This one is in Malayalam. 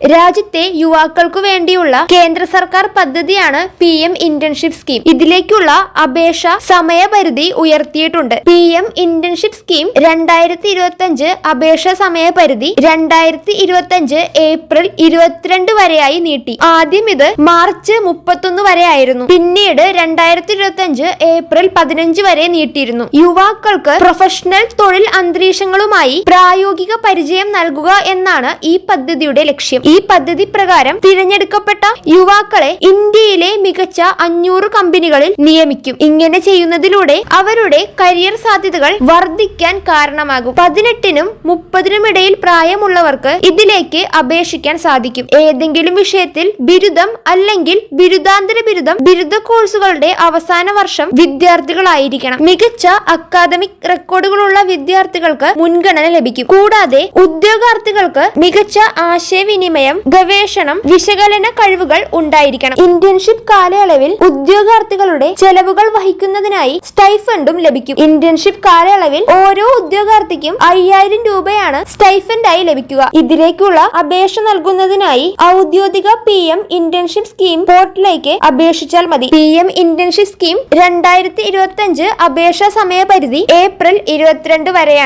രാജ്യത്തെ യുവാക്കൾക്കു വേണ്ടിയുള്ള കേന്ദ്ര സർക്കാർ പദ്ധതിയാണ് PM ഇന്റേൺഷിപ്പ് സ്കീം. ഇതിലേക്കുള്ള അപേക്ഷ സമയപരിധി ഉയർത്തിയിട്ടുണ്ട്. PM ഇന്റേൺഷിപ്പ് സ്കീം 2025 അപേക്ഷ സമയപരിധി 2025 ഏപ്രിൽ 22 വരെയായി നീട്ടി. ആദ്യം ഇത് മാർച്ച് 31 വരെ ആയിരുന്നു. പിന്നീട് 2025 ഏപ്രിൽ 15 വരെ നീട്ടിയിരുന്നു. യുവാക്കൾക്ക് പ്രൊഫഷണൽ തൊഴിൽ അന്തരീക്ഷങ്ങളുമായി പ്രായോഗിക പരിചയം നൽകുക എന്നാണ് ഈ പദ്ധതിയുടെ ലക്ഷ്യം. ഈ പദ്ധതി പ്രകാരം തിരഞ്ഞെടുക്കപ്പെട്ട യുവാക്കളെ ഇന്ത്യയിലെ മികച്ച 500 കമ്പനികളിൽ നിയമിക്കും. ഇങ്ങനെ ചെയ്യുന്നതിലൂടെ അവരുടെ കരിയർ സാധ്യതകൾ വർദ്ധിക്കാൻ കാരണമാകും. 18നും 30നും ഇടയിൽ പ്രായമുള്ളവർക്ക് ഇതിലേക്ക് അപേക്ഷിക്കാൻ സാധിക്കും. ഏതെങ്കിലും വിഷയത്തിൽ ബിരുദം അല്ലെങ്കിൽ ബിരുദാന്തര ബിരുദം, ബിരുദ കോഴ്സുകളുടെ അവസാന വർഷം വിദ്യാർത്ഥികളായിരിക്കണം. മികച്ച അക്കാദമിക് റെക്കോർഡുകളുള്ള വിദ്യാർത്ഥികൾക്ക് മുൻഗണന ലഭിക്കും. കൂടാതെ ഉദ്യോഗാർത്ഥികൾക്ക് മികച്ച ആശയവിനിമയം, ഗവേഷണം, വിശകലന കഴിവുകൾ ഉണ്ടായിരിക്കണം. ഇന്റേൺഷിപ്പ് കാലയളവിൽ ഉദ്യോഗാർത്ഥികളുടെ ചെലവുകൾ വഹിക്കുന്നതിനായി സ്റ്റൈഫൻഡും ലഭിക്കും. ഇന്റേൺഷിപ്പ് കാലയളവിൽ ഓരോ ഉദ്യോഗാർത്ഥിക്കും 5000 രൂപയാണ് സ്റ്റൈഫൻഡായി ലഭിക്കുക. ഇതിലേക്കുള്ള അപേക്ഷ നൽകുന്നതിനായി ഔദ്യോഗിക PM ഇന്റേൺഷിപ്പ് സ്കീം പോർട്ടലിലേക്ക് അപേക്ഷിച്ചാൽ മതി. PM ഇന്റേൺഷിപ്പ് സ്കീം 2025 അപേക്ഷ സമയപരിധി ഏപ്രിൽ 22 വരെയാണ്.